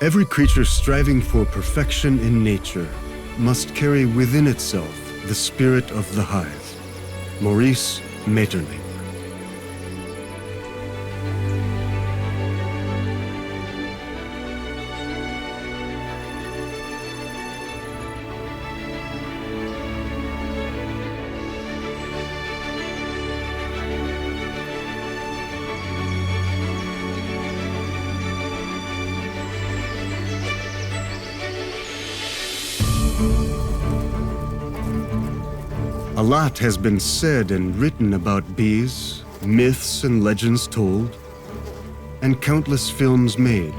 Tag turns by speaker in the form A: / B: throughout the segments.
A: Every creature striving for perfection in nature must carry within itself the spirit of the hive. Maurice Maeterlinck. A lot has been said and written about bees, myths and legends told, and countless films made.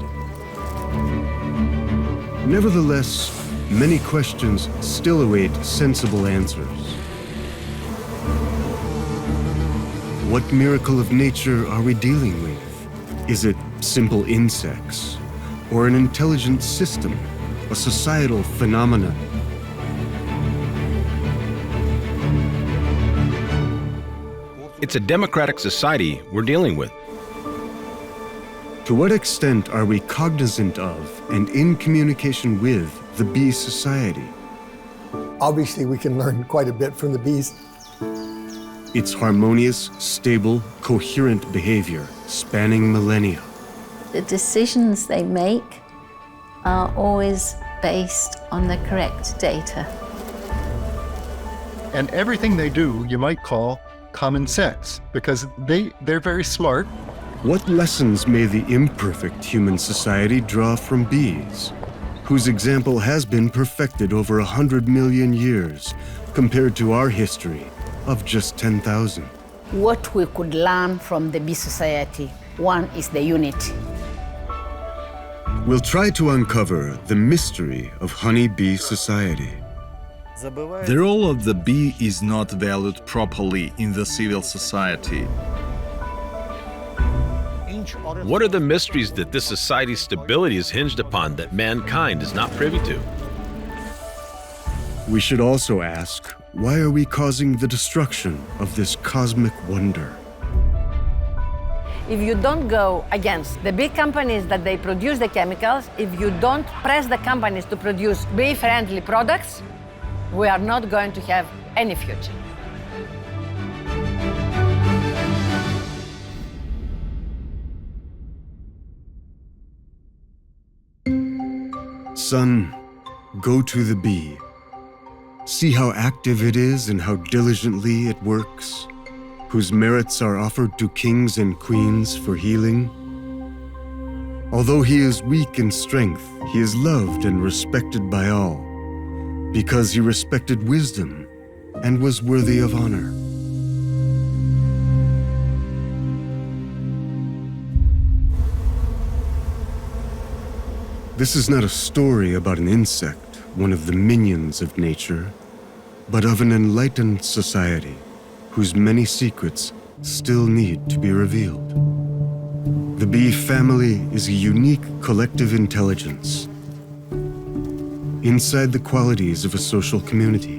A: Nevertheless, many questions still await sensible answers. What miracle of nature are we dealing with? Is it simple insects, or an intelligent system, a societal phenomenon?
B: It's a democratic society we're dealing with.
A: To what extent are we cognizant of and in communication with the bee society?
C: Obviously, we can learn quite a bit from the bees.
A: Its harmonious, stable, coherent behavior spanning millennia.
D: The decisions they make are always based on the correct data.
E: And everything they do, you might call common sense, because they're very smart.
A: What lessons may the imperfect human society draw from bees, whose example has been perfected over 100 million years, compared to our history of just 10,000?
F: What we could learn from the bee society, one is the unity.
A: We'll try to uncover the mystery of honey bee society.
G: The role of the bee is not valued properly in the civil society.
B: What are the mysteries that this society's stability is hinged upon that mankind is not privy to?
A: We should also ask, why are we causing the destruction of this cosmic wonder?
H: If you don't go against the big companies that they produce the chemicals, if you don't press the companies to produce bee-friendly products, we are not going to have any future.
A: Son, go to the bee. See how active it is and how diligently it works, whose merits are offered to kings and queens for healing. Although he is weak in strength, he is loved and respected by all, because he respected wisdom and was worthy of honor. This is not a story about an insect, one of the minions of nature, but of an enlightened society whose many secrets still need to be revealed. The bee family is a unique collective intelligence inside the qualities of a social community.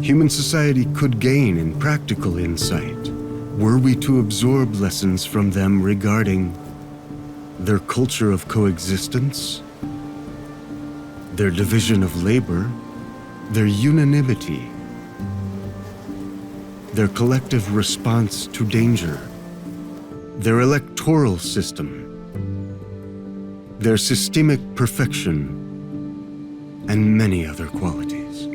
A: Human society could gain in practical insight were we to absorb lessons from them regarding their culture of coexistence, their division of labor, their unanimity, their collective response to danger, their electoral system, their systemic perfection, and many other qualities.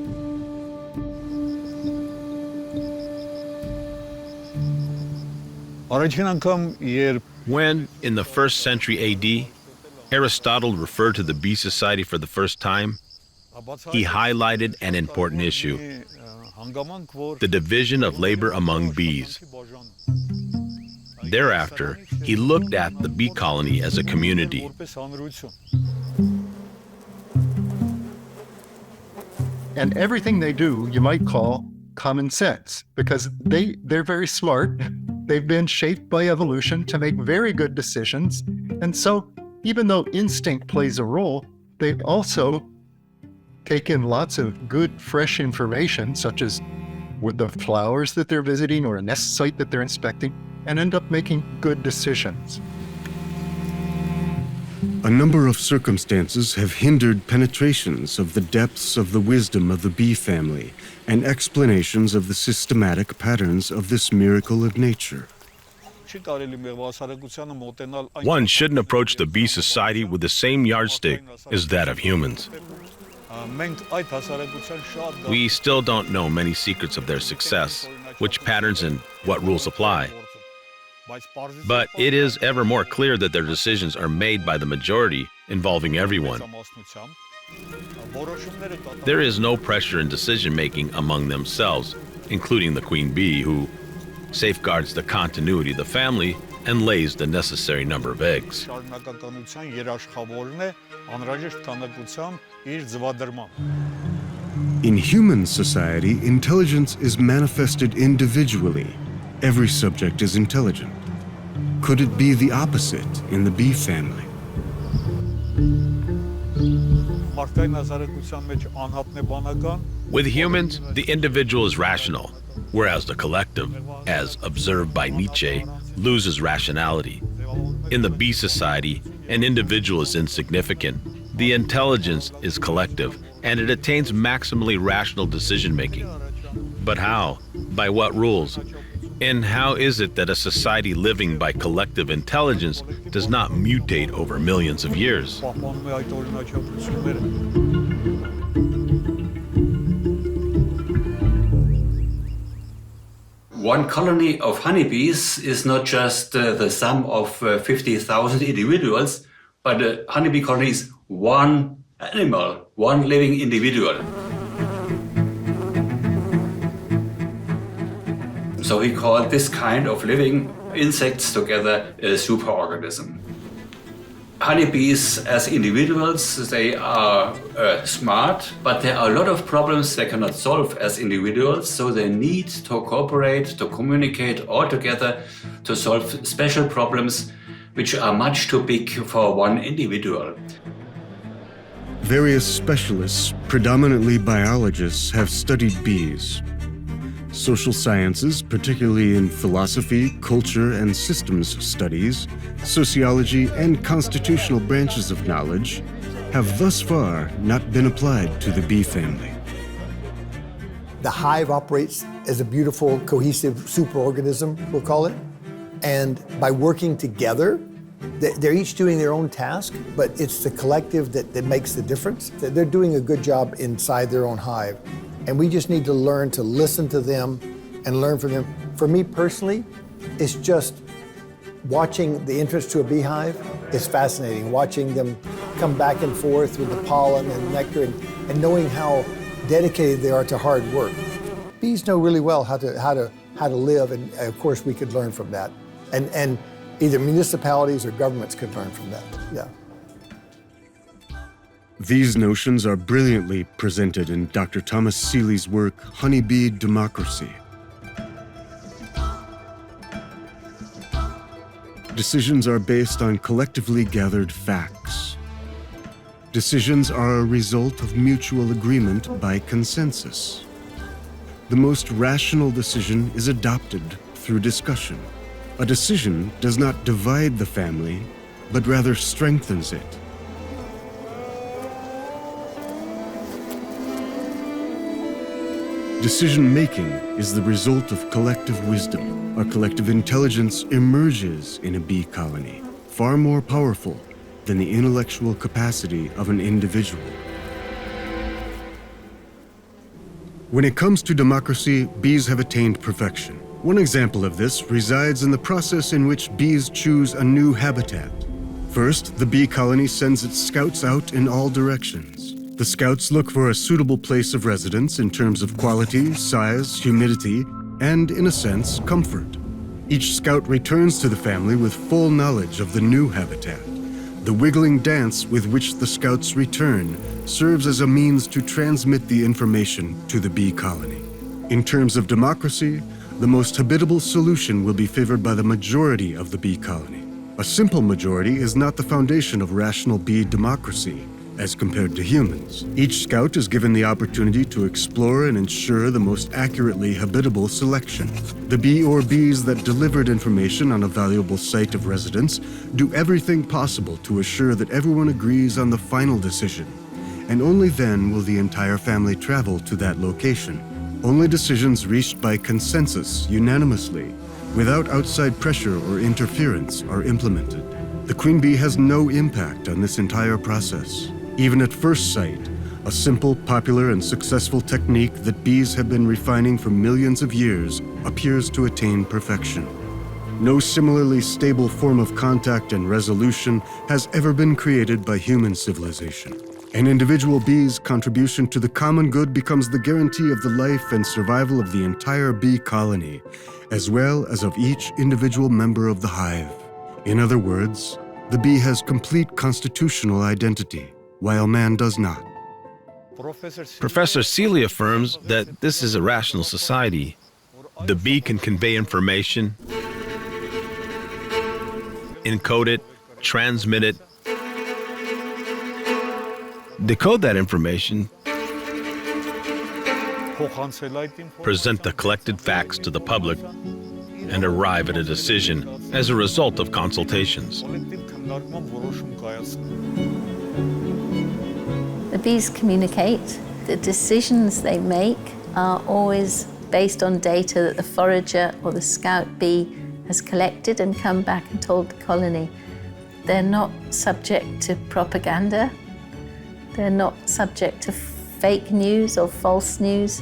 B: When, in the 1st century AD, Aristotle referred to the bee society for the first time, he highlighted an important issue: the division of labor among bees. Thereafter, he looked at the bee colony as a community.
E: And everything they do, you might call common sense, because they're very smart. They've been shaped by evolution to make very good decisions. And so, even though instinct plays a role, they've also taken lots of good, fresh information, such as with the flowers that they're visiting or a nest site that they're inspecting, and end up making good decisions.
A: A a number of circumstances have hindered penetrations of the depths of the wisdom of the bee family and explanations of the systematic patterns of this miracle of nature.
B: One shouldn't approach the bee society with the same yardstick as that of humans. We still don't know many secrets of their success, which patterns and what rules apply. But it is ever more clear that their decisions are made by the majority, involving everyone. There is no pressure in decision-making among themselves, including the queen bee, who safeguards the continuity of the family and lays the necessary number of eggs.
A: In human society, intelligence is manifested individually. Every subject is intelligent. Could it be the opposite in the bee family?
B: With humans, the individual is rational, whereas the collective, as observed by Nietzsche, loses rationality. In the bee society, an individual is insignificant. The intelligence is collective, and it attains maximally rational decision-making. But how? By what rules? And how is it that a society living by collective intelligence does not mutate over millions of years?
I: One colony of honeybees is not just the sum of 50,000 individuals, but a honeybee colony is one animal, one living individual. So we call this kind of living insects together a superorganism. Honeybees as individuals, they are smart, but there are a lot of problems they cannot solve as individuals, so they need to cooperate, to communicate all together to solve special problems which are much too big for one individual.
A: Various specialists, predominantly biologists, have studied bees. Social sciences, particularly in philosophy, culture, and systems studies, sociology, and constitutional branches of knowledge, have thus far not been applied to the bee family.
C: The hive operates as a beautiful, cohesive superorganism, we'll call it. And by working together, they're each doing their own task, but it's the collective that makes the difference. They're doing a good job inside their own hive. And we just need to learn to listen to them and learn from them. For me personally, it's just watching the entrance to a beehive is fascinating. Watching them come back and forth with the pollen and nectar and knowing how dedicated they are to hard work. Bees know really well how to live, and of course we could learn from that. And either municipalities or governments could learn from that, yeah.
A: These notions are brilliantly presented in Dr. Thomas Seeley's work, Honeybee Democracy. Decisions are based on collectively gathered facts. Decisions are a result of mutual agreement by consensus. The most rational decision is adopted through discussion. A decision does not divide the family, but rather strengthens it. Decision-making is the result of collective wisdom. A collective intelligence emerges in a bee colony, far more powerful than the intellectual capacity of an individual. When it comes to democracy, bees have attained perfection. One example of this resides in the process in which bees choose a new habitat. First, the bee colony sends its scouts out in all directions. The scouts look for a suitable place of residence in terms of quality, size, humidity, and, in a sense, comfort. Each scout returns to the family with full knowledge of the new habitat. The wiggling dance with which the scouts return serves as a means to transmit the information to the bee colony. In terms of democracy, the most habitable solution will be favored by the majority of the bee colony. A simple majority is not the foundation of rational bee democracy, as compared to humans. Each scout is given the opportunity to explore and ensure the most accurately habitable selection. The bee or bees that delivered information on a valuable site of residence do everything possible to assure that everyone agrees on the final decision, and only then will the entire family travel to that location. Only decisions reached by consensus unanimously, without outside pressure or interference, are implemented. The queen bee has no impact on this entire process. Even at first sight, a simple, popular, and successful technique that bees have been refining for millions of years appears to attain perfection. No similarly stable form of contact and resolution has ever been created by human civilization. An individual bee's contribution to the common good becomes the guarantee of the life and survival of the entire bee colony, as well as of each individual member of the hive. In other words, the bee has complete constitutional identity, while man does not.
B: Professor Seeley affirms that this is a rational society. The bee can convey information, encode it, transmit it, decode that information, present the collected facts to the public, and arrive at a decision as a result of consultations.
D: The bees communicate. The decisions they make are always based on data that the forager or the scout bee has collected and come back and told the colony. They're not subject to propaganda. They're not subject to fake news or false news.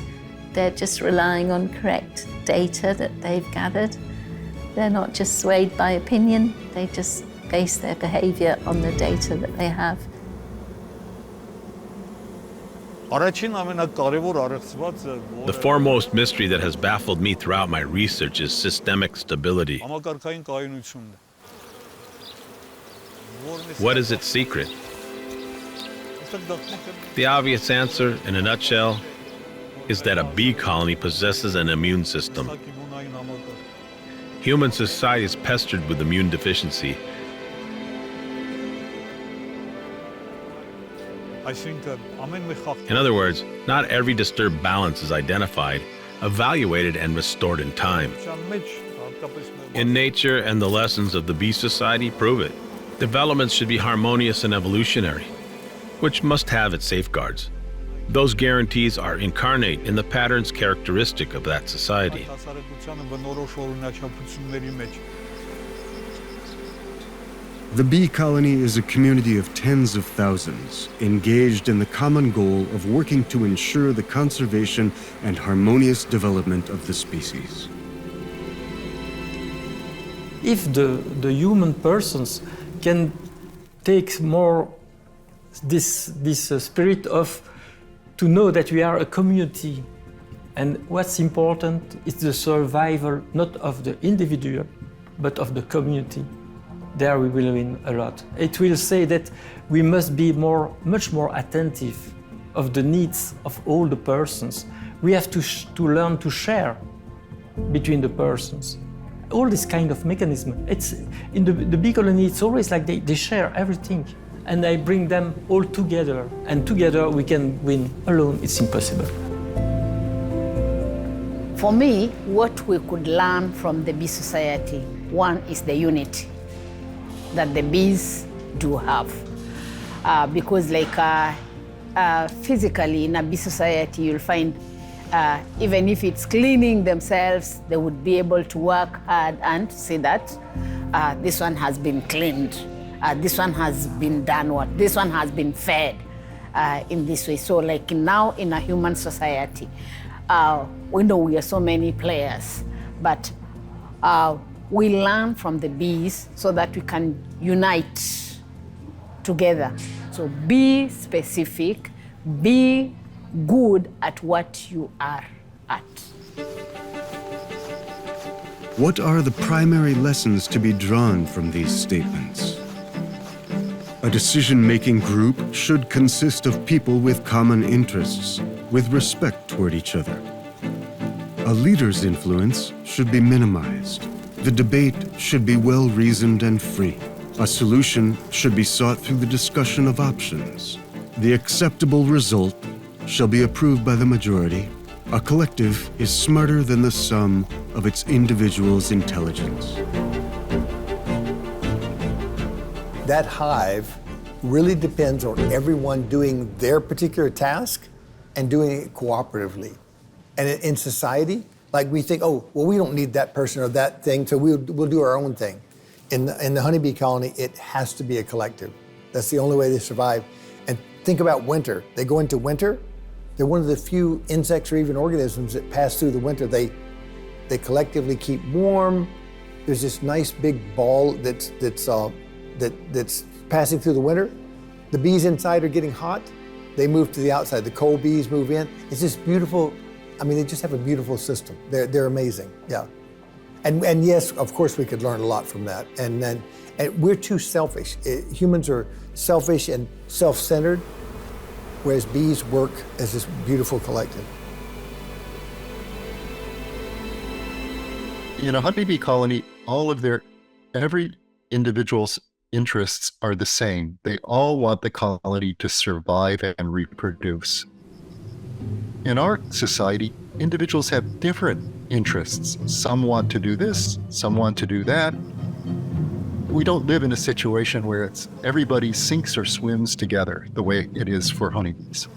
D: They're just relying on correct data that they've gathered. They're not just swayed by opinion. They just base their behavior on the data that they have.
B: The foremost mystery that has baffled me throughout my research is systemic stability. What is its secret? The obvious answer, in a nutshell, is that a bee colony possesses an immune system. Human society is pestered with immune deficiency. In other words, not every disturbed balance is identified, evaluated, and restored in time. In nature and the lessons of the bee society prove it. Developments should be harmonious and evolutionary, which must have its safeguards. Those guarantees are incarnate in the patterns characteristic of that society.
A: The bee colony is a community of tens of thousands, engaged in the common goal of working to ensure the conservation and harmonious development of the species.
J: If the human persons can take more this spirit of to know that we are a community, and what's important is the survival not of the individual but of the community, there we will win a lot. It will say that we must be much more attentive of the needs of all the persons. We have to learn to share between the persons. All this kind of mechanism, it's in the bee colony, it's always like they share everything and I bring them all together, and together we can win. Alone it's impossible.
F: For me, what we could learn from the bee society, one is the unity that the bees do have. Because physically in a bee society, you'll find even if it's cleaning themselves, they would be able to work hard and see that this one has been cleaned, this one has been done what, this one has been fed in this way. So like now in a human society, we know we are so many players, but we learn from the bees so that we can unite together. So be specific, be good at what you are at.
A: What are the primary lessons to be drawn from these statements? A decision-making group should consist of people with common interests, with respect toward each other. A leader's influence should be minimized. The debate should be well-reasoned and free. A solution should be sought through the discussion of options. The acceptable result shall be approved by the majority. A collective is smarter than the sum of its individual's intelligence.
C: That hive really depends on everyone doing their particular task and doing it cooperatively. And in society, like we think, oh, well, we don't need that person or that thing, so we'll do our own thing. In the honeybee colony, it has to be a collective. That's the only way they survive. And think about winter. They go into winter. They're one of the few insects or even organisms that pass through the winter. They collectively keep warm. There's this nice big ball that's passing through the winter. The bees inside are getting hot. They move to the outside. The cold bees move in. It's just beautiful. I mean, they just have a beautiful system. They're amazing. Yeah. And yes, of course, we could learn a lot from that. And we're too selfish. Humans are selfish and self-centered, whereas bees work as this beautiful collective.
E: In a honeybee colony, every individual's interests are the same. They all want the colony to survive and reproduce. In our society, individuals have different interests. Some want to do this, some want to do that. We don't live in a situation where everybody sinks or swims together the way it is for honeybees.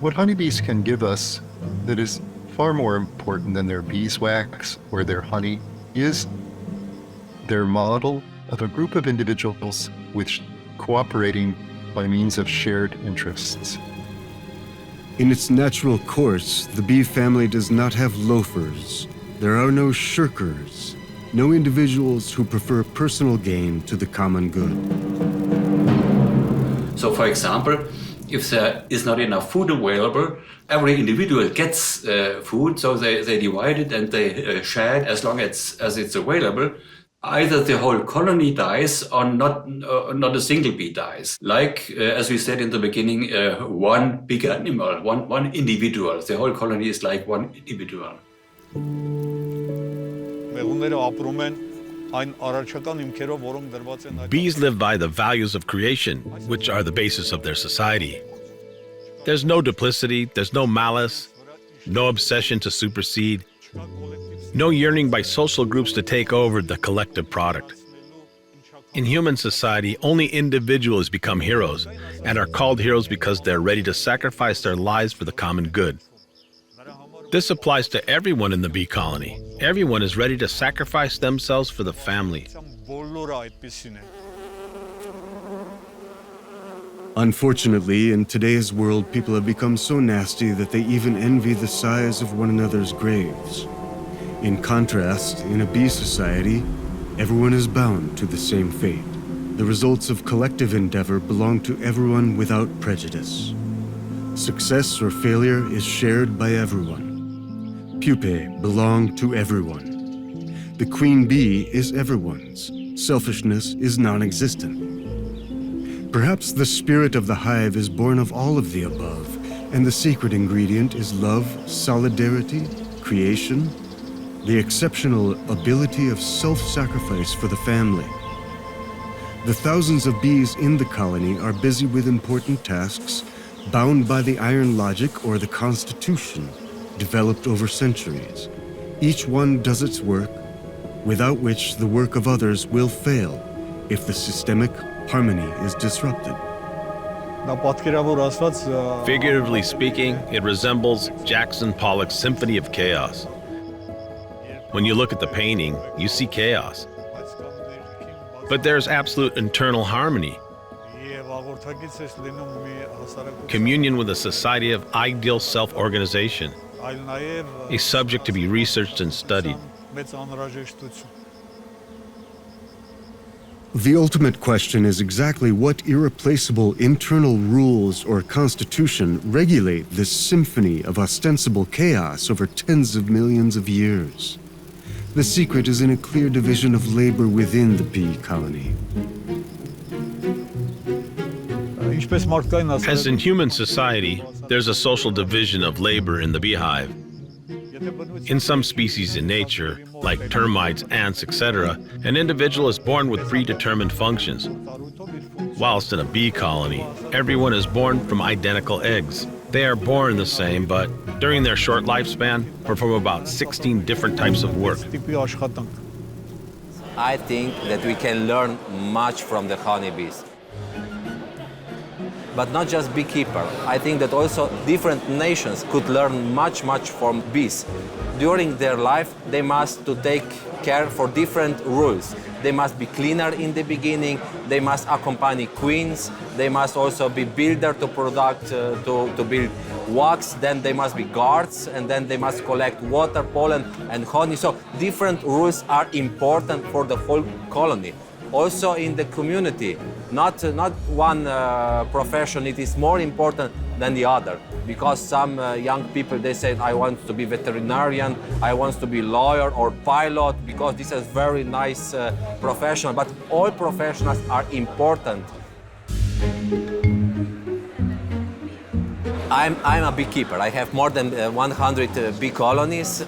E: What honeybees can give us that is far more important than their beeswax or their honey is their model of a group of individuals which cooperating by means of shared interests.
A: In its natural course, the bee family does not have loafers. There are no shirkers, no individuals who prefer personal gain to the common good.
I: So, for example, if there is not enough food available, every individual gets food, so they divide it and they share it as long as it's available. Either the whole colony dies or not a single bee dies. Like, as we said in the beginning, one big animal, one individual. The whole colony is like one individual.
B: Bees live by the values of creation, which are the basis of their society. There's no duplicity, there's no malice, no obsession to supersede, no yearning by social groups to take over the collective product. In human society, only individuals become heroes and are called heroes because they're ready to sacrifice their lives for the common good. This applies to everyone in the bee colony. Everyone is ready to sacrifice themselves for the family.
A: Unfortunately, in today's world, people have become so nasty that they even envy the size of one another's graves. In contrast, in a bee society, everyone is bound to the same fate. The results of collective endeavor belong to everyone without prejudice. Success or failure is shared by everyone. Pupae belong to everyone. The queen bee is everyone's. Selfishness is non-existent. Perhaps the spirit of the hive is born of all of the above, and the secret ingredient is love, solidarity, creation, the exceptional ability of self-sacrifice for the family. The thousands of bees in the colony are busy with important tasks, bound by the iron logic or the constitution, developed over centuries. Each one does its work, without which the work of others will fail if the systemic harmony is disrupted.
B: Figuratively speaking, it resembles Jackson Pollock's Symphony of Chaos. When you look at the painting, you see chaos. But there's absolute internal harmony. Communion with a society of ideal self-organization, a subject to be researched and studied.
A: The ultimate question is exactly what irreplaceable internal rules or constitution regulate this symphony of ostensible chaos over tens of millions of years. The secret is in a clear division of labor within the bee colony.
B: As in human society, there's a social division of labor in the beehive. In some species in nature, like termites, ants, etc., an individual is born with predetermined functions. Whilst in a bee colony, everyone is born from identical eggs. They are born the same, but during their short lifespan, perform about 16 different types of work.
K: I think that we can learn much from the honeybees. But not just beekeeper. I think that also different nations could learn much from bees. During their life, they must to take care for different rules. They must be cleaner in the beginning. They must accompany queens. They must also be builder to to build wax. Then they must be guards, and then they must collect water, pollen, and honey. So different rules are important for the whole colony. Also in the community, not one profession, it is more important than the other. Because some young people, they say, I want to be veterinarian, I want to be lawyer or pilot, because this is very nice profession. But all professionals are important. I'm a beekeeper. I have more than 100 bee colonies.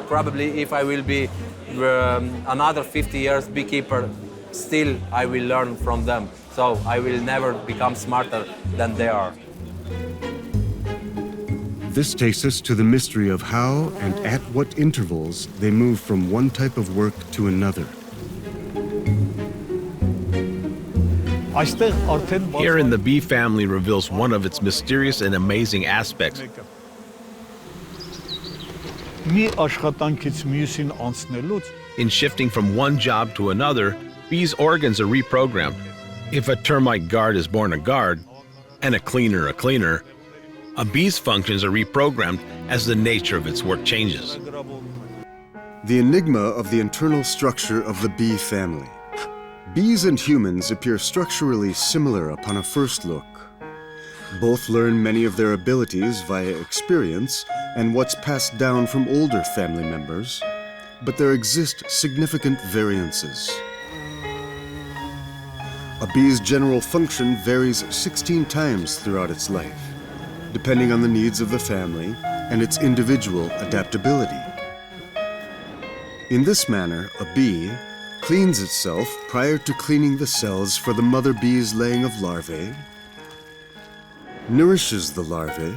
K: Probably if I will be another 50 years beekeeper, still I will learn from them. So I will never become smarter than they are.
A: This takes us to the mystery of how and at what intervals they move from one type of work to another.
B: Here in the bee family reveals one of its mysterious and amazing aspects. In shifting from one job to another, bees' organs are reprogrammed. If a termite guard is born a guard, and a cleaner, a bee's functions are reprogrammed as the nature of its work changes.
A: The enigma of the internal structure of the bee family. Bees and humans appear structurally similar upon a first look. Both learn many of their abilities via experience and what's passed down from older family members, but there exist significant variances. A bee's general function varies 16 times throughout its life, depending on the needs of the family and its individual adaptability. In this manner, a bee cleans itself prior to cleaning the cells for the mother bee's laying of larvae, nourishes the larvae,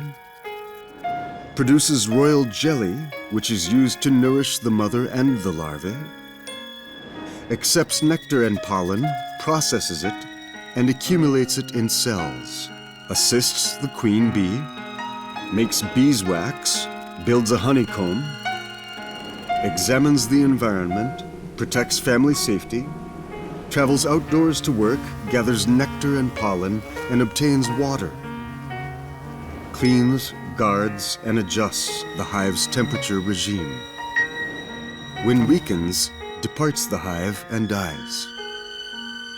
A: produces royal jelly, which is used to nourish the mother and the larvae, accepts nectar and pollen, processes it, and accumulates it in cells, assists the queen bee, makes beeswax, builds a honeycomb, examines the environment, protects family safety, travels outdoors to work, gathers nectar and pollen, and obtains water, cleans, guards, and adjusts the hive's temperature regime. When weakens, departs the hive and dies.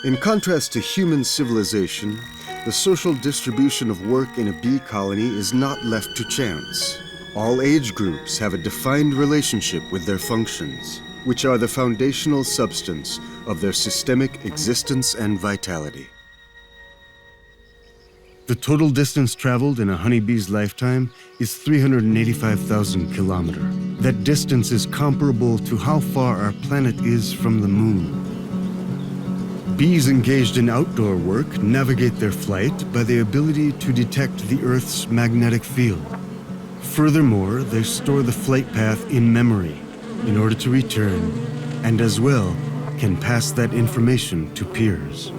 A: In contrast to human civilization, the social distribution of work in a bee colony is not left to chance. All age groups have a defined relationship with their functions, which are the foundational substance of their systemic existence and vitality. The total distance traveled in a honeybee's lifetime is 385,000 kilometers. That distance is comparable to how far our planet is from the moon. Bees engaged in outdoor work navigate their flight by the ability to detect the Earth's magnetic field. Furthermore, they store the flight path in memory in order to return, and as well can pass that information to peers.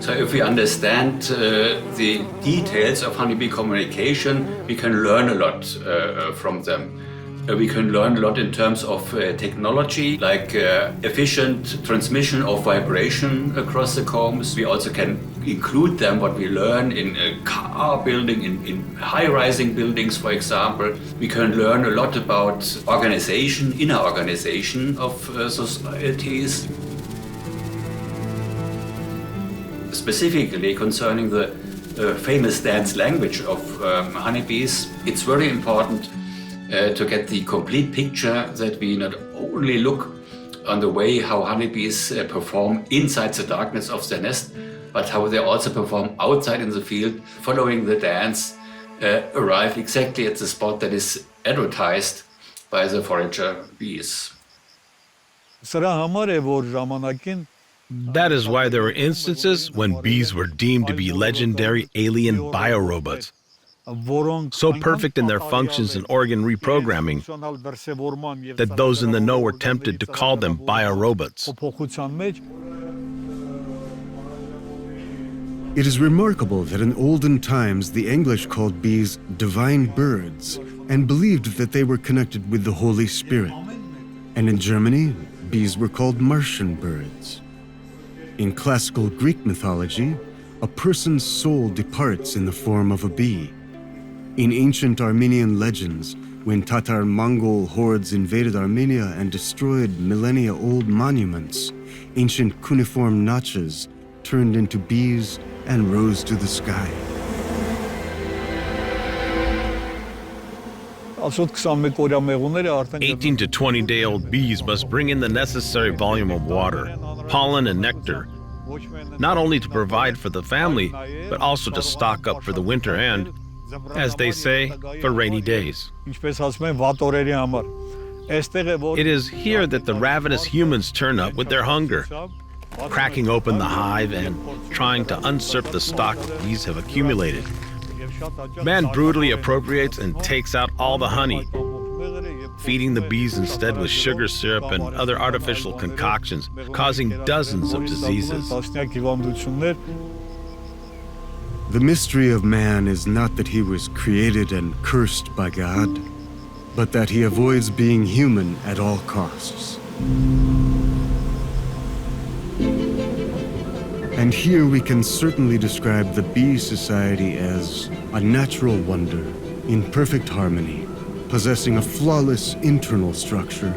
I: So if we understand the details of honeybee communication, we can learn a lot from them. We can learn a lot in terms of technology, like efficient transmission of vibration across the combs. We also can include them, what we learn in car building, in high-rising buildings, for example. We can learn a lot about organization, inner organization of societies. Specifically concerning the famous dance language of honeybees, it's very important to get the complete picture, that we not only look on the way how honeybees perform inside the darkness of their nest, but how they also perform outside in the field, following the dance, arrive exactly at the spot that is advertised by the forager bees.
L: Սրա համար է որ ժամանակին
B: That is why there were instances when bees were deemed to be legendary alien biorobots, so perfect in their functions and organ reprogramming that those in the know were tempted to call them biorobots.
A: It is remarkable that in olden times the English called bees divine birds and believed that they were connected with the Holy Spirit. And in Germany, bees were called Martian birds. In classical Greek mythology, a person's soul departs in the form of a bee. In ancient Armenian legends, when Tatar-Mongol hordes invaded Armenia and destroyed millennia-old monuments, ancient cuneiform notches turned into bees and rose to the sky.
B: 18 to 20-day-old bees must bring in the necessary volume of water, pollen, and nectar, not only to provide for the family, but also to stock up for the winter and, as they say, for rainy days. It is here that the ravenous humans turn up with their hunger, cracking open the hive and trying to usurp the stock bees have accumulated. Man brutally appropriates and takes out all the honey, feeding the bees instead with sugar syrup and other artificial concoctions, causing dozens of diseases.
A: The mystery of man is not that he was created and cursed by God, but that he avoids being human at all costs. And here we can certainly describe the bee society as a natural wonder in perfect harmony, possessing a flawless internal structure,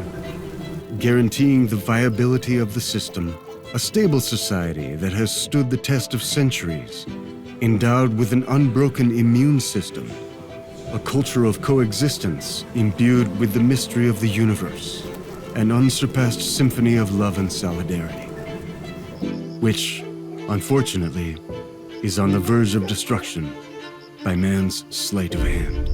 A: guaranteeing the viability of the system, a stable society that has stood the test of centuries, endowed with an unbroken immune system, a culture of coexistence imbued with the mystery of the universe, an unsurpassed symphony of love and solidarity, which, unfortunately, is on the verge of destruction by man's sleight of hand.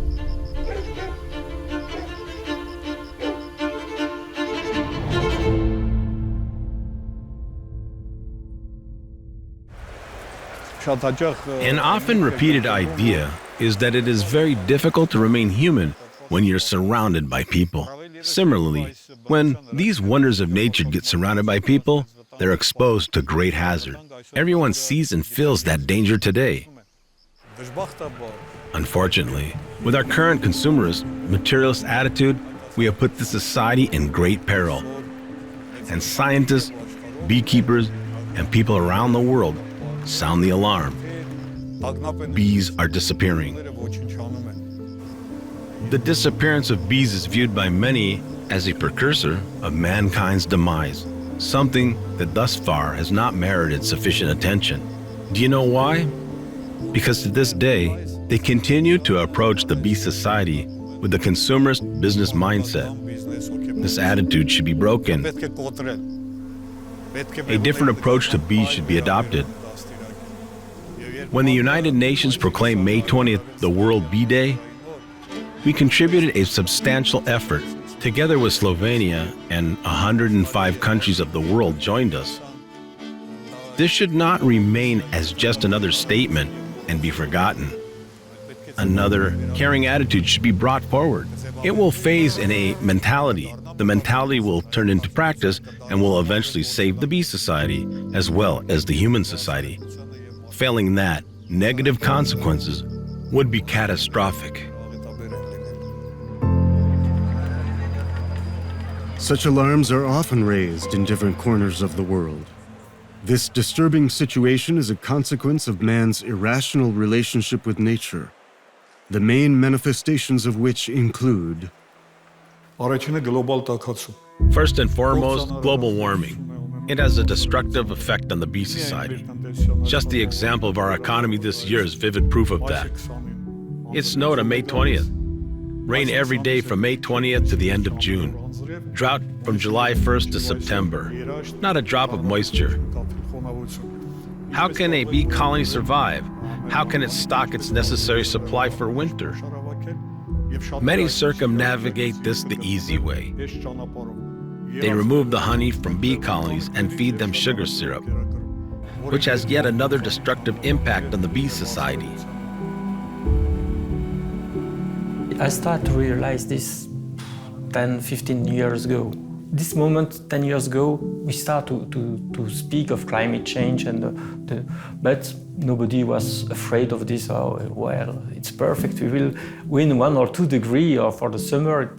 B: An often repeated idea is that it is very difficult to remain human when you're surrounded by people. Similarly, when these wonders of nature get surrounded by people, they're exposed to great hazard. Everyone sees and feels that danger today. Unfortunately, with our current consumerist, materialist attitude, we have put the society in great peril. And scientists, beekeepers, and people around the world sound the alarm. Bees are disappearing. The disappearance of bees is viewed by many as a precursor of mankind's demise, something that thus far has not merited sufficient attention. Do you know why? Because to this day, they continue to approach the bee society with the consumerist business mindset. This attitude should be broken. A different approach to bees should be adopted. When the United Nations proclaimed May 20th the World Bee Day, we contributed a substantial effort. Together with Slovenia and 105 countries of the world joined us. This should not remain as just another statement and be forgotten. Another caring attitude should be brought forward. It will phase in a mentality. The mentality will turn into practice and will eventually save the bee society as well as the human society. Failing that, negative consequences would be catastrophic.
A: Such alarms are often raised in different corners of the world. This disturbing situation is a consequence of man's irrational relationship with nature, the main manifestations of which include
B: First and foremost, global warming. It has a destructive effect on the bee society. Just the example of our economy this year is vivid proof of that. It snowed on May 20th. Rain every day from May 20th to the end of June. Drought from July 1st to September. Not a drop of moisture. How can a bee colony survive? How can it stock its necessary supply for winter? Many circumnavigate this the easy way. They remove the honey from bee colonies and feed them sugar syrup, which has yet another destructive impact on the bee society.
J: I started to realize this 10, 15 years ago. This moment, 10 years ago, we started to speak of climate change, but nobody was afraid of this. Oh, well, it's perfect. We will win 1 or 2 degrees, or for the summer,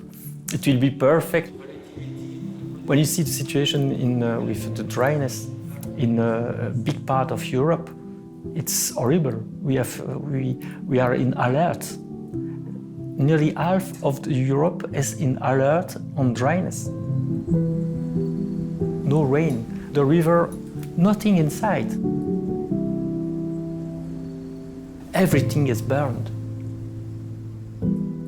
J: it will be perfect. When you see the situation with the dryness in a big part of Europe, it's horrible. We are in alert. Nearly half of Europe is in alert on dryness. No rain, the river, nothing inside. Everything is burned.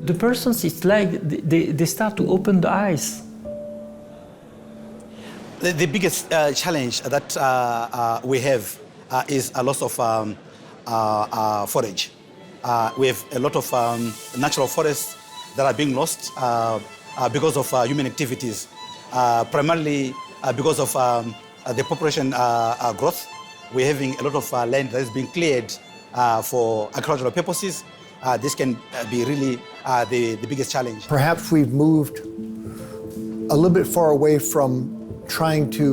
J: The persons, it's like they start to open the eyes.
L: The biggest challenge that we have is a loss of forage. We have a lot of natural forests that are being lost because of human activities, primarily because of the population growth. We're having a lot of land that is being cleared for agricultural purposes. This can be really the biggest challenge.
C: Perhaps we've moved a little bit far away from trying to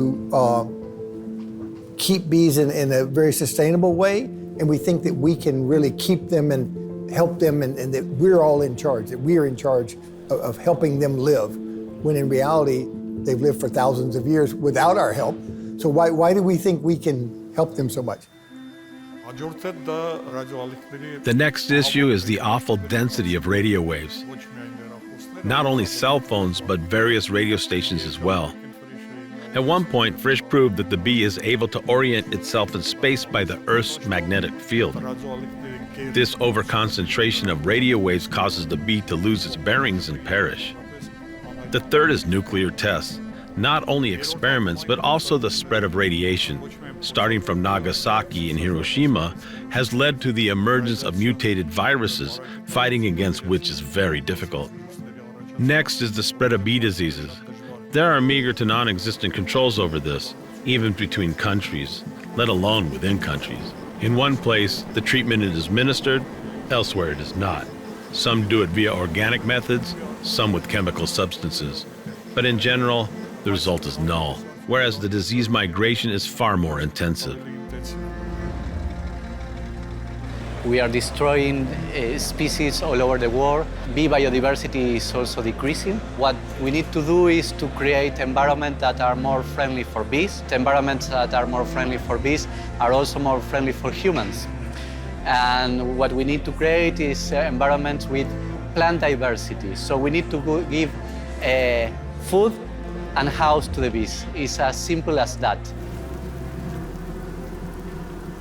C: keep bees in a very sustainable way, and we think that we can really keep them and help them, and that we're all in charge, that we are in charge of helping them live, when in reality, they've lived for thousands of years without our help. So why do we think we can help them so much?
B: The next issue is the awful density of radio waves. Not only cell phones, but various radio stations as well. At one point, Frisch proved that the bee is able to orient itself in space by the Earth's magnetic field. This overconcentration of radio waves causes the bee to lose its bearings and perish. The third is nuclear tests. Not only experiments, but also the spread of radiation, starting from Nagasaki and Hiroshima, has led to the emergence of mutated viruses, fighting against which is very difficult. Next is the spread of bee diseases. There are meager to non-existent controls over this, even between countries, let alone within countries. In one place, the treatment is administered, elsewhere it is not. Some do it via organic methods, some with chemical substances. But in general, the result is null, whereas the disease migration is far more intensive.
M: We are destroying species all over the world. Bee biodiversity is also decreasing. What we need to do is to create environments that are more friendly for bees. The environments that are more friendly for bees are also more friendly for humans. And what we need to create is environments with plant diversity. So we need to give food and house to the bees. It's as simple as that.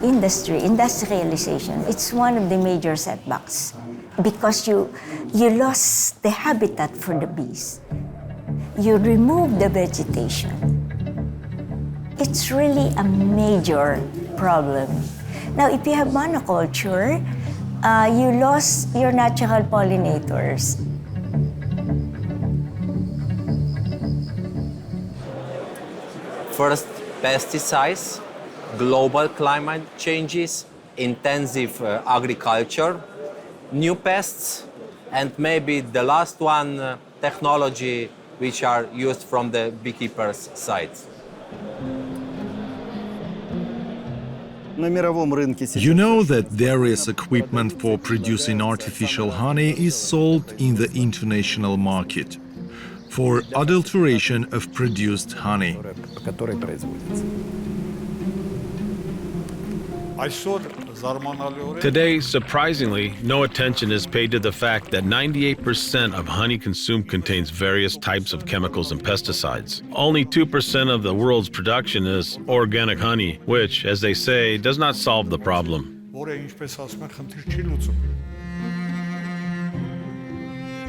N: Industrialization, it's one of the major setbacks because you lost the habitat for the bees. You remove the vegetation. It's really a major problem. Now, if you have monoculture, you lost your natural pollinators.
K: First, pesticides, global climate changes, intensive agriculture, new pests, and maybe the last one, technology which are used from the beekeepers' side.
G: You know that various equipment for producing artificial honey is sold in the international market for adulteration of produced honey.
B: Today, surprisingly, no attention is paid to the fact that 98% of honey consumed contains various types of chemicals and pesticides. Only 2% of the world's production is organic honey, which, as they say, does not solve the problem.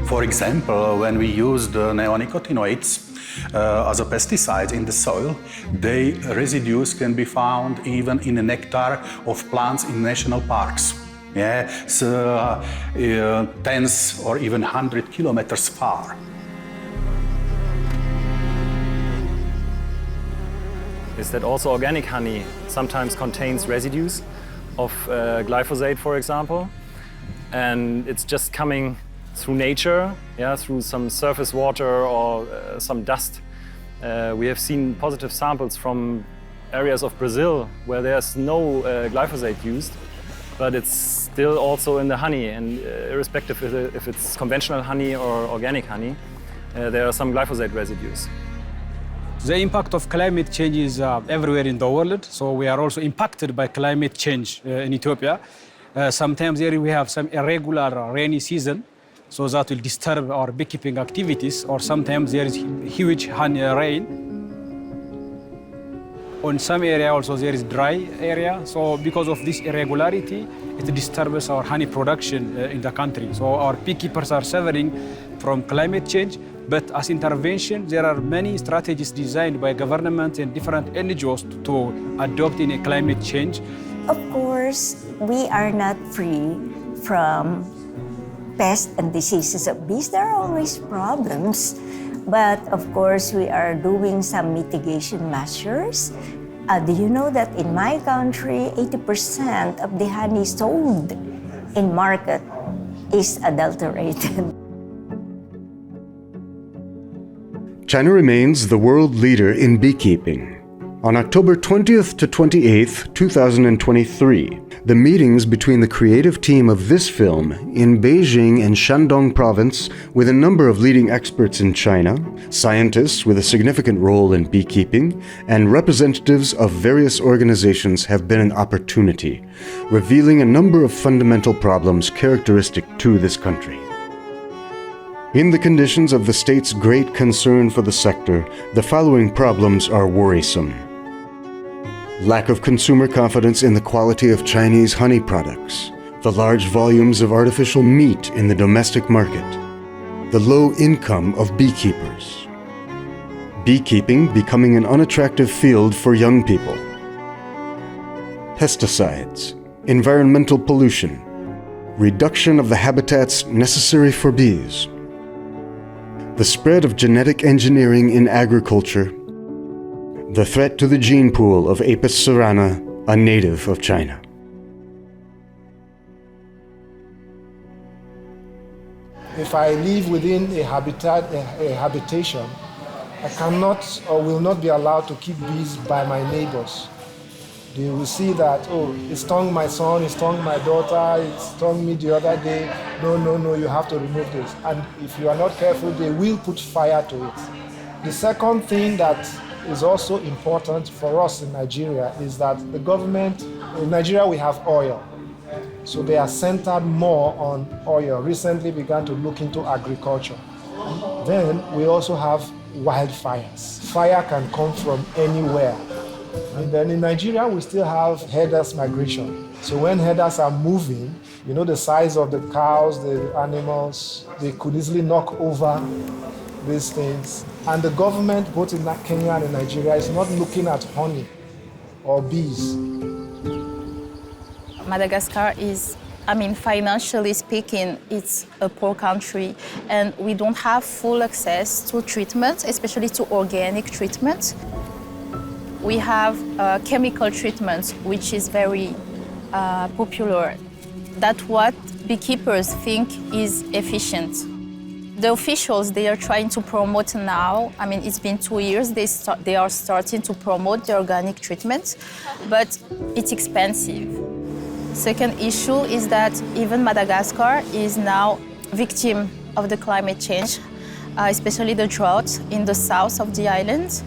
O: For example, when we use the neonicotinoids as a pesticide in the soil, their residues can be found even in the nectar of plants in national parks. Yeah, so, tens or even 100 kilometers far.
P: is that also organic honey sometimes contains residues of glyphosate, for example, and it's just coming through nature, through some surface water or some dust. We have seen positive samples from areas of Brazil where there's no glyphosate used, but it's still also in the honey, and irrespective if it's conventional honey or organic honey, there are some glyphosate residues.
Q: The impact of climate change is everywhere in the world, so we are also impacted by climate change in Ethiopia. Sometimes here we have some irregular rainy season, so that will disturb our beekeeping activities, or sometimes there is huge honey rain. On some area also there is dry area, so because of this irregularity, it disturbs our honey production in the country. So our beekeepers are suffering from climate change, but as intervention, there are many strategies designed by government and different NGOs to adopt in a climate change.
N: Of course, we are not free from pests and diseases of bees. There are always problems, but of course, we are doing some mitigation measures. Do you know that in my country, 80% of the honey sold in market is adulterated?
A: China remains the world leader in beekeeping. On October 20th to 28th, 2023, the meetings between the creative team of this film in Beijing and Shandong province with a number of leading experts in China, scientists with a significant role in beekeeping, and representatives of various organizations have been an opportunity, revealing a number of fundamental problems characteristic to this country. In the conditions of the state's great concern for the sector, the following problems are worrisome. Lack of consumer confidence in the quality of Chinese honey products, the large volumes of artificial meat in the domestic market, the low income of beekeepers, beekeeping becoming an unattractive field for young people, pesticides, environmental pollution, reduction of the habitats necessary for bees, the spread of genetic engineering in agriculture, the threat to the gene pool of Apis cerana, a native of China.
R: If I live within a habitation, I cannot or will not be allowed to keep bees by my neighbors. They will see that, oh, it stung my son, it stung my daughter, it stung me the other day. No, you have to remove this. And if you are not careful, they will put fire to it. The second thing that is also important for us in Nigeria is that the government, in Nigeria we have oil. So they are centered more on oil. Recently began to look into agriculture. Then we also have wildfires. Fire can come from anywhere. And then in Nigeria, we still have herders migration. So when herders are moving, you know the size of the cows, the animals, they could easily knock over these things. And the government, both in Kenya and in Nigeria, is not looking at honey or bees.
S: Madagascar is, financially speaking, it's a poor country, and we don't have full access to treatment, especially to organic treatment. We have chemical treatment, which is very popular. That's what beekeepers think is efficient. The officials, they are trying to promote now. It's been 2 years, they are starting to promote the organic treatment, but it's expensive. Second issue is that even Madagascar is now victim of the climate change, especially the drought in the south of the island.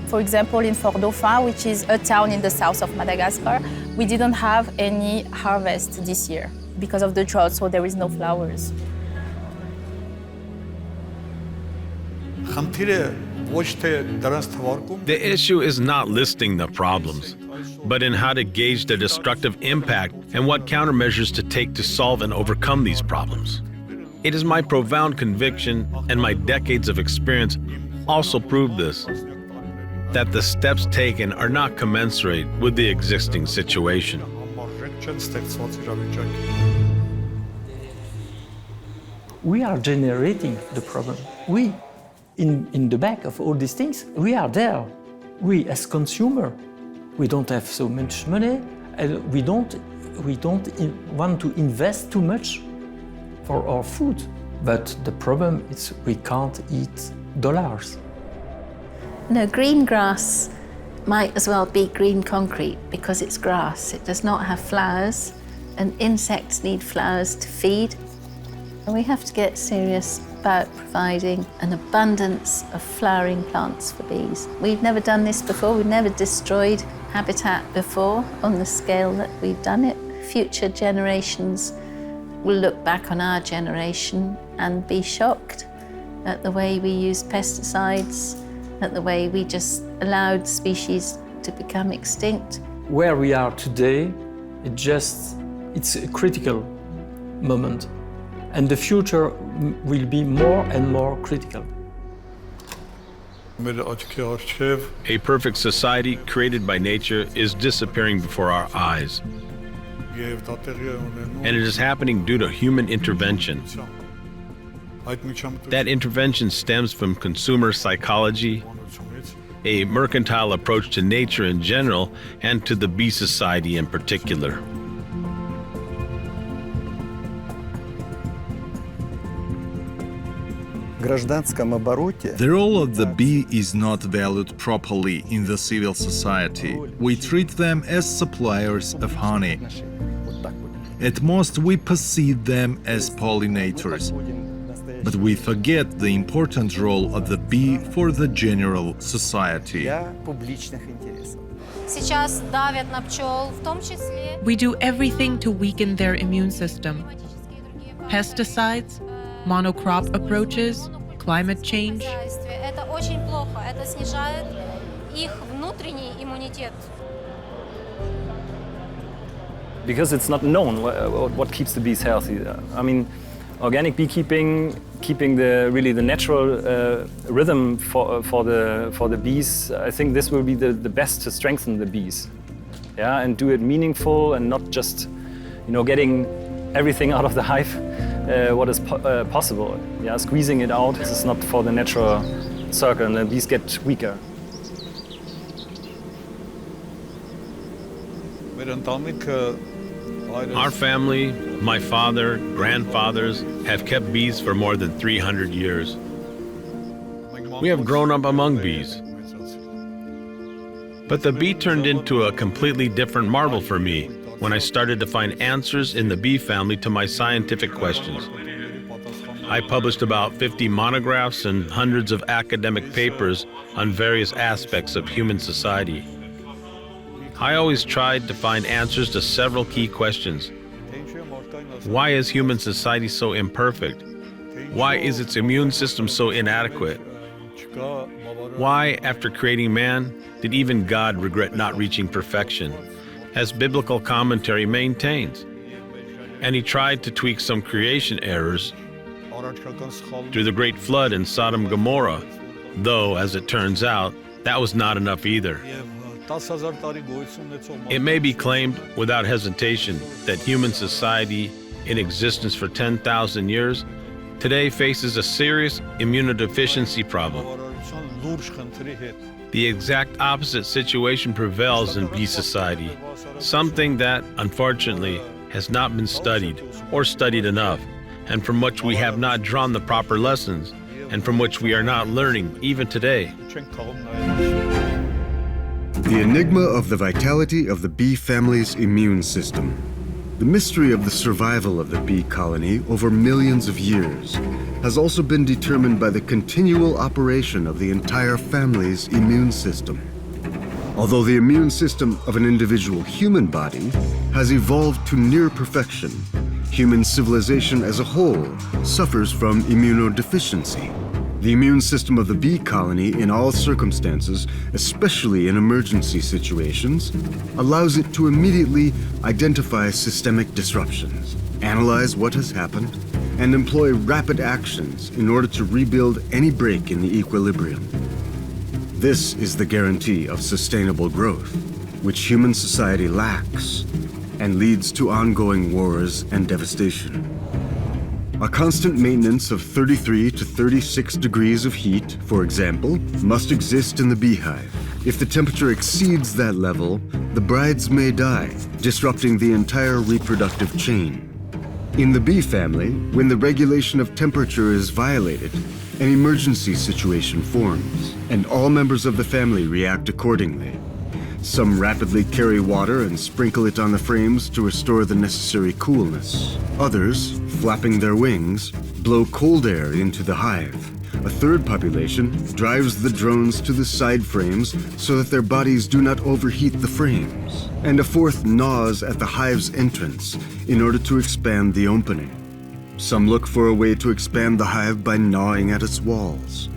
S: For example, in Fort Dauphin, which is a town in the south of Madagascar, we didn't have any harvest this year because of the drought, so there is no flowers.
B: The issue is not listing the problems, but in how to gauge their destructive impact and what countermeasures to take to solve and overcome these problems. It is my profound conviction, and my decades of experience also prove this, that the steps taken are not commensurate with the existing situation.
J: We are generating the problem. We, in the back of all these things, we are there. we as consumer, we don't have so much money, and we don't want to invest too much for our food. But the problem is we can't eat dollars.
D: No, green grass might as well be green concrete because it's grass. It does not have flowers, and insects need flowers to feed. And we have to get serious about providing an abundance of flowering plants for bees. We've never done this before. We've never destroyed habitat before on the scale that we've done it. Future generations will look back on our generation and be shocked at the way we used pesticides, at the way we just allowed species to become extinct.
J: Where we are today, it's a critical moment. And the future will be more and more critical.
B: A perfect society created by nature is disappearing before our eyes. And it is happening due to human intervention. That intervention stems from consumer psychology, a mercantile approach to nature in general, and to the bee society in particular.
G: The role of the bee is not valued properly in the civil society. We treat them as suppliers of honey. At most, we perceive them as pollinators. But we forget the important role of the bee for the general society.
T: We do everything to weaken their immune system. Pesticides, monocrop approaches, climate change.
P: Because it's not known what keeps the bees healthy. I mean, organic beekeeping, keeping the natural rhythm for the bees. I think this will be the best to strengthen the bees, yeah, and do it meaningful and not just, getting everything out of the hive, what is possible. Yeah, squeezing it out. This is not for the natural circle, and the bees get weaker.
B: Our family, my father, grandfathers, have kept bees for more than 300 years. We have grown up among bees. But the bee turned into a completely different marvel for me when I started to find answers in the bee family to my scientific questions. I published about 50 monographs and hundreds of academic papers on various aspects of human society. I always tried to find answers to several key questions. Why is human society so imperfect? Why is its immune system so inadequate? Why, after creating man, did even God regret not reaching perfection, as biblical commentary maintains? And he tried to tweak some creation errors through the great flood in Sodom and Gomorrah, though, as it turns out, that was not enough either. It may be claimed without hesitation that human society, in existence for 10,000 years, today faces a serious immunodeficiency problem. The exact opposite situation prevails in bee society, something that, unfortunately, has not been studied or studied enough, and from which we have not drawn the proper lessons, and from which we are not learning even today.
A: The enigma of the vitality of the bee family's immune system. The mystery of the survival of the bee colony over millions of years has also been determined by the continual operation of the entire family's immune system. Although the immune system of an individual human body has evolved to near perfection, human civilization as a whole suffers from immunodeficiency. The immune system of the bee colony in all circumstances, especially in emergency situations, allows it to immediately identify systemic disruptions, analyze what has happened, and employ rapid actions in order to rebuild any break in the equilibrium. This is the guarantee of sustainable growth, which human society lacks and leads to ongoing wars and devastation. A constant maintenance of 33 to 36 degrees of heat, for example, must exist in the beehive. If the temperature exceeds that level, the brides may die, disrupting the entire reproductive chain. In the bee family, when the regulation of temperature is violated, an emergency situation forms, and all members of the family react accordingly. Some rapidly carry water and sprinkle it on the frames to restore the necessary coolness. Others, flapping their wings, blow cold air into the hive. A third population drives the drones to the side frames so that their bodies do not overheat the frames. And a fourth gnaws at the hive's entrance in order to expand the opening. Some look for a way to expand the hive by gnawing at its walls.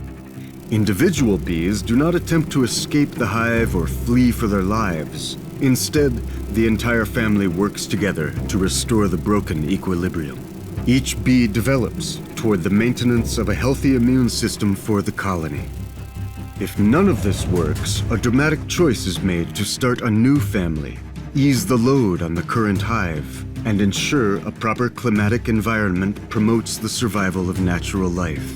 A: Individual bees do not attempt to escape the hive or flee for their lives. Instead, the entire family works together to restore the broken equilibrium. Each bee develops toward the maintenance of a healthy immune system for the colony. If none of this works, a dramatic choice is made to start a new family, ease the load on the current hive, and ensure a proper climatic environment promotes the survival of natural life.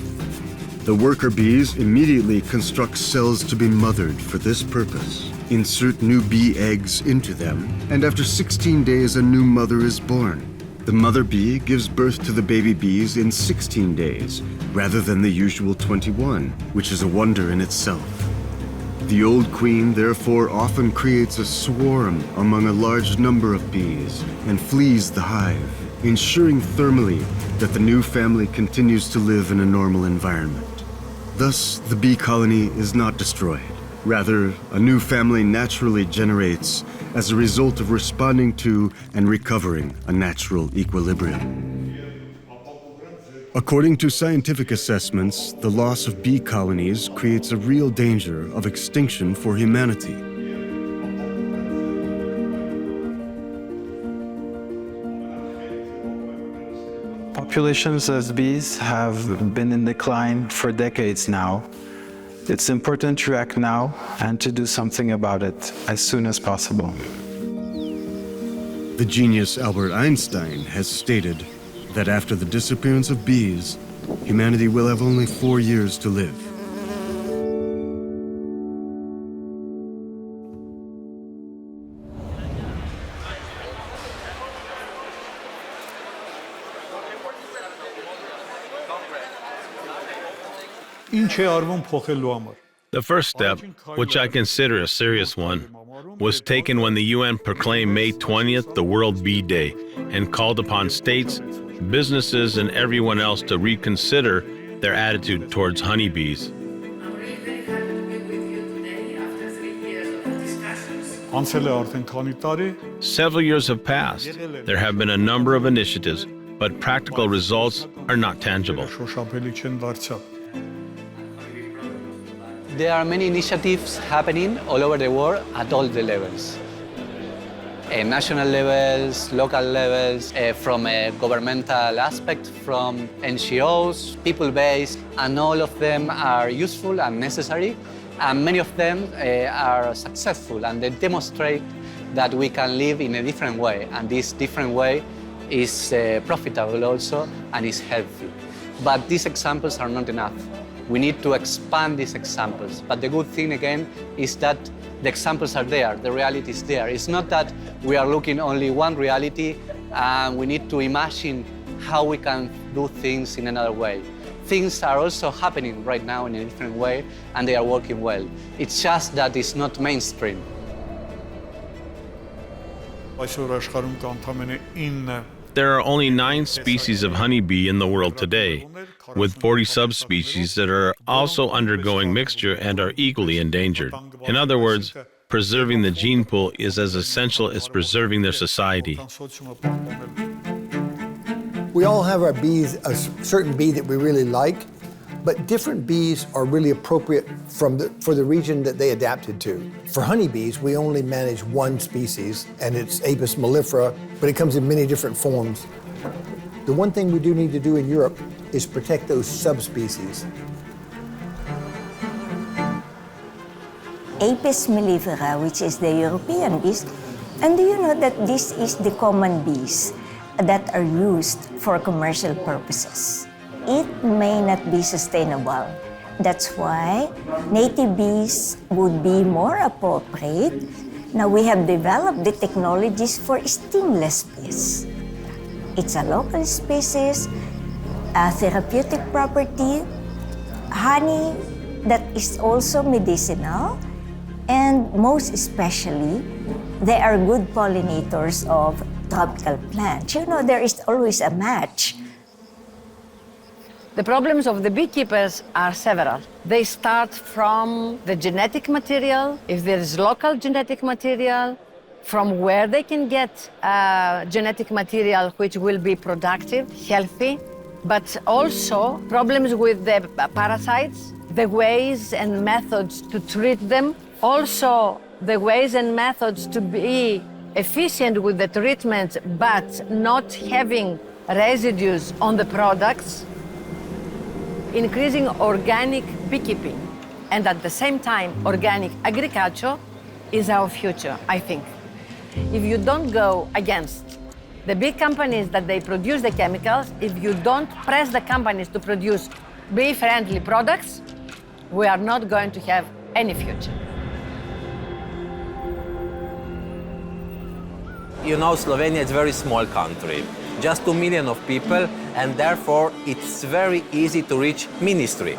A: The worker bees immediately construct cells to be mothered for this purpose, insert new bee eggs into them, and after 16 days a new mother is born. The mother bee gives birth to the baby bees in 16 days, rather than the usual 21, which is a wonder in itself. The old queen therefore often creates a swarm among a large number of bees and flees the hive, ensuring thermally that the new family continues to live in a normal environment. Thus, the bee colony is not destroyed. Rather, a new family naturally generates as a result of responding to and recovering a natural equilibrium. According to scientific assessments, the loss of bee colonies creates a real danger of extinction for humanity.
U: Populations of bees have been in decline for decades now. It's important to act now and to do something about it as soon as possible.
A: The genius Albert Einstein has stated that after the disappearance of bees, humanity will have only 4 years to live.
B: The first step, which I consider a serious one, was taken when the UN proclaimed May 20th the World Bee Day and called upon states, businesses, and everyone else to reconsider their attitude towards honeybees. Several years have passed. There have been a number of initiatives, but practical results are not tangible.
M: There are many initiatives happening all over the world at all the levels. National levels, local levels, from a governmental aspect, from NGOs, people-based, and all of them are useful and necessary, and many of them are successful, and they demonstrate that we can live in a different way, and this different way is profitable also and is healthy. But these examples are not enough. We need to expand these examples. But the good thing, again, is that the examples are there, the reality is there. It's not that we are looking only one reality and we need to imagine how we can do things in another way. Things are also happening right now in a different way and they are working well. It's just that it's not mainstream.
B: There are only 9 species of honeybee in the world today, with 40 subspecies that are also undergoing mixture and are equally endangered. In other words, preserving the gene pool is as essential as preserving their society.
C: We all have our bees, a certain bee that we really like, but different bees are really appropriate for the region that they adapted to. For honeybees, we only manage one species, and it's Apis mellifera, but it comes in many different forms. The one thing we do need to do in Europe is protect those subspecies.
N: Apis mellifera, which is the European bees, and do you know that this is the common bees that are used for commercial purposes? It may not be sustainable, That's why native bees would be more appropriate. Now we have developed the technologies for stingless bees. It's a local species, a therapeutic property, honey that is also medicinal, and most especially, they are good pollinators of tropical plants. You know, there is always a match.
H: The problems of the beekeepers are several. They start from the genetic material, if there is local genetic material, from where they can get genetic material which will be productive, healthy, but also problems with the parasites, the ways and methods to treat them, also the ways and methods to be efficient with the treatment but not having residues on the products, increasing organic beekeeping, and at the same time organic agriculture is our future, I think. If you don't go against the big companies that they produce the chemicals, if you don't press the companies to produce bee-friendly products, we are not going to have any future.
K: You know, Slovenia is a very small country, just 2 million of people, and therefore it's very easy to reach ministry.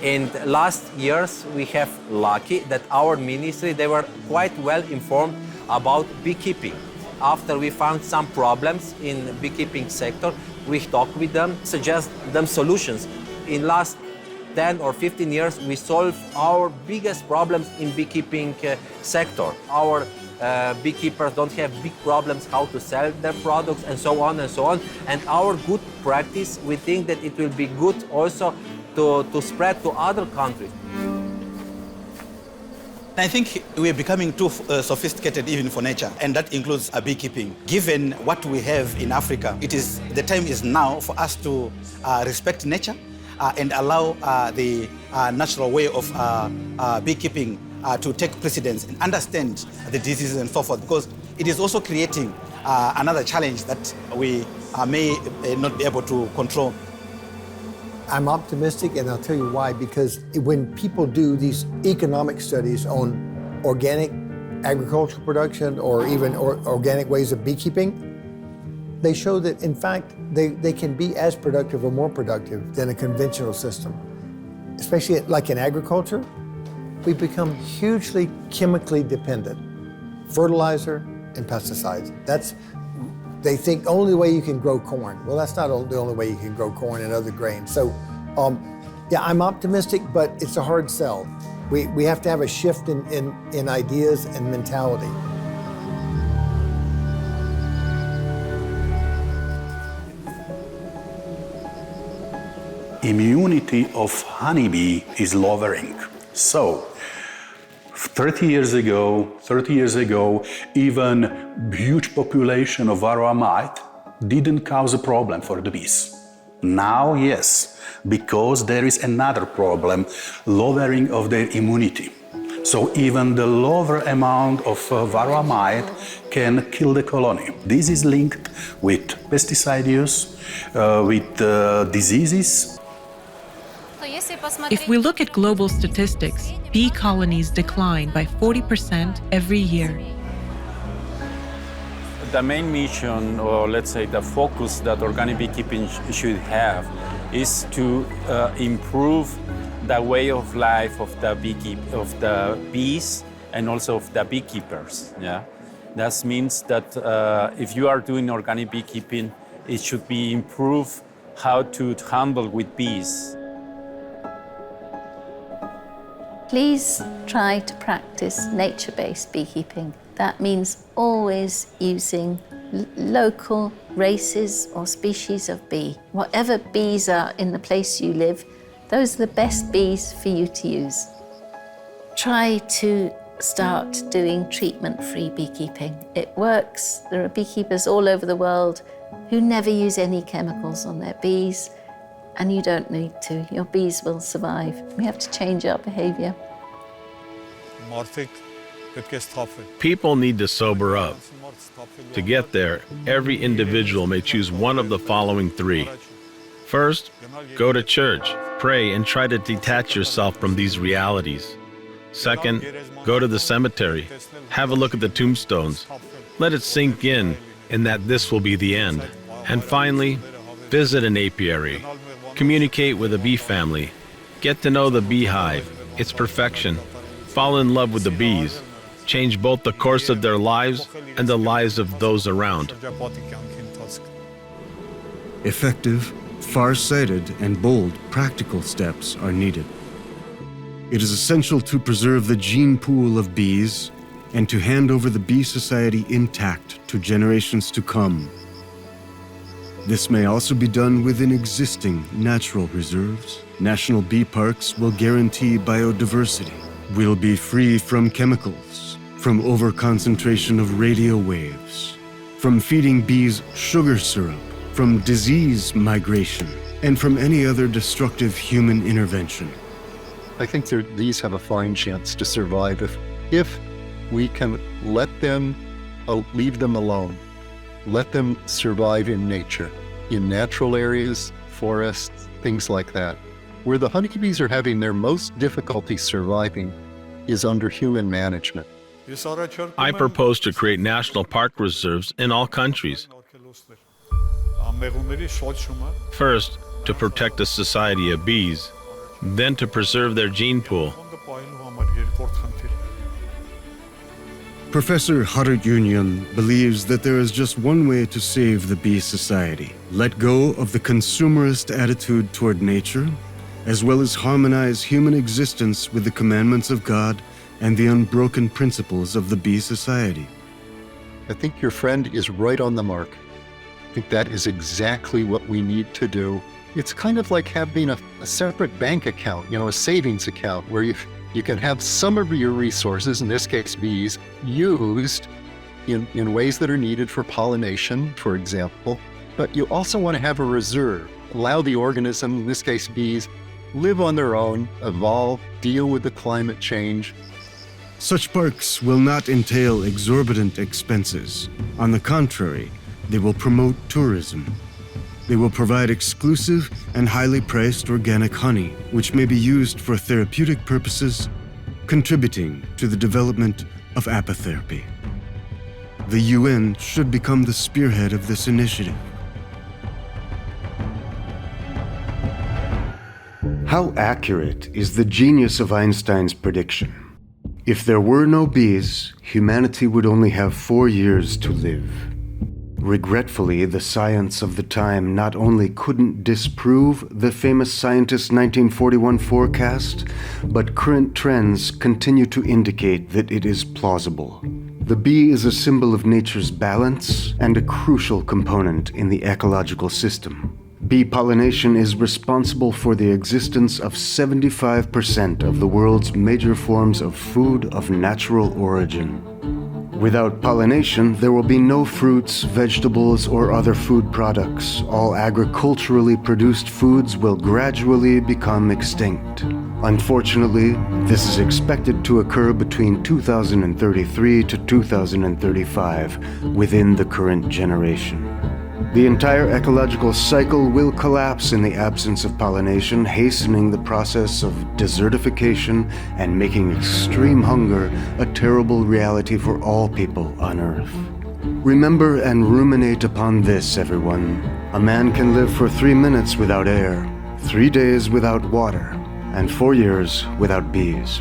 K: In the last years, we have lucky that our ministry, they were quite well informed about beekeeping. After we found some problems in the beekeeping sector, we talked with them, suggest them solutions. In last 10 or 15 years, we solved our biggest problems in beekeeping sector. Our beekeepers don't have big problems how to sell their products and so on and so on. And our good practice, we think that it will be good also to spread to other countries.
L: I think we're becoming too sophisticated even for nature, and that includes beekeeping. Given what we have in Africa, the time is now for us to respect nature and allow the natural way of beekeeping to take precedence and understand the diseases and so forth, because it is also creating another challenge that we may not be able to control.
C: I'm optimistic, and I'll tell you why, because when people do these economic studies on organic agricultural production or even organic ways of beekeeping, they show that, in fact, they can be as productive or more productive than a conventional system. Especially like in agriculture, we become hugely chemically dependent. Fertilizer and pesticides. They think only way you can grow corn. Well, that's not the only way you can grow corn and other grains. So, yeah, I'm optimistic, but it's a hard sell. We have to have a shift in ideas and mentality.
O: Immunity of honeybee is lowering. So, 30 years ago, even huge population of varroa mite didn't cause a problem for the bees. Now, yes, because there is another problem, lowering of their immunity. So even the lower amount of varroa mite can kill the colony. This is linked with pesticide use, with diseases.
T: If we look at global statistics, bee colonies decline by 40% every year.
V: The main mission, or let's say the focus that organic beekeeping should have, is to improve the way of life of the bees and also of the beekeepers. Yeah, that means that if you are doing organic beekeeping, it should be improve how to handle with bees.
D: Please try to practice nature-based beekeeping. That means always using local races or species of bee. Whatever bees are in the place you live, those are the best bees for you to use. Try to start doing treatment-free beekeeping. It works. There are beekeepers all over the world who never use any chemicals on their bees, and you don't need to. Your bees will survive. We have to change our behavior.
B: People need to sober up. To get there, every individual may choose one of the following three. First, go to church, pray and try to detach yourself from these realities. Second, go to the cemetery. Have a look at the tombstones. Let it sink in that this will be the end. And finally, visit an apiary. Communicate with a bee family. Get to know the beehive, its perfection. Fall in love with the bees. Change both the course of their lives and the lives of those around.
A: Effective, far-sighted, and bold practical steps are needed. It is essential to preserve the gene pool of bees and to hand over the bee society intact to generations to come. This may also be done within existing natural reserves. National bee parks will guarantee biodiversity. We'll be free from chemicals, from overconcentration of radio waves, from feeding bees sugar syrup, from disease migration, and from any other destructive human intervention.
E: I think these have a fine chance to survive if we can let them, leave them alone. Let them survive in nature, in natural areas, forests, things like that. Where the honeybees are having their most difficulty surviving is under human management.
B: I propose to create national park reserves in all countries. First, to protect the society of bees, then to preserve their gene pool.
A: Professor Harut Yunyan believes that there is just one way to save the bee society. Let go of the consumerist attitude toward nature, as well as harmonize human existence with the commandments of God and the unbroken principles of the bee society.
E: I think your friend is right on the mark. I think that is exactly what we need to do. It's kind of like having a separate bank account, a savings account, where you can have some of your resources, in this case bees, used in ways that are needed for pollination, for example. But you also want to have a reserve. Allow the organism, in this case bees, live on their own, evolve, deal with the climate change.
A: Such parks will not entail exorbitant expenses. On the contrary, they will promote tourism. They will provide exclusive and highly priced organic honey, which may be used for therapeutic purposes, contributing to the development of apitherapy. The UN should become the spearhead of this initiative. How accurate is the genius of Einstein's prediction? If there were no bees, humanity would only have 4 years to live. Regretfully, the science of the time not only couldn't disprove the famous scientist's 1941 forecast, but current trends continue to indicate that it is plausible. The bee is a symbol of nature's balance and a crucial component in the ecological system. Bee pollination is responsible for the existence of 75% of the world's major forms of food of natural origin. Without pollination, there will be no fruits, vegetables, or other food products. All agriculturally produced foods will gradually become extinct. Unfortunately, this is expected to occur between 2033 to 2035, within the current generation. The entire ecological cycle will collapse in the absence of pollination, hastening the process of desertification and making extreme hunger a terrible reality for all people on Earth. Remember and ruminate upon this, everyone. A man can live for 3 minutes without air, 3 days without water, and 4 years without bees.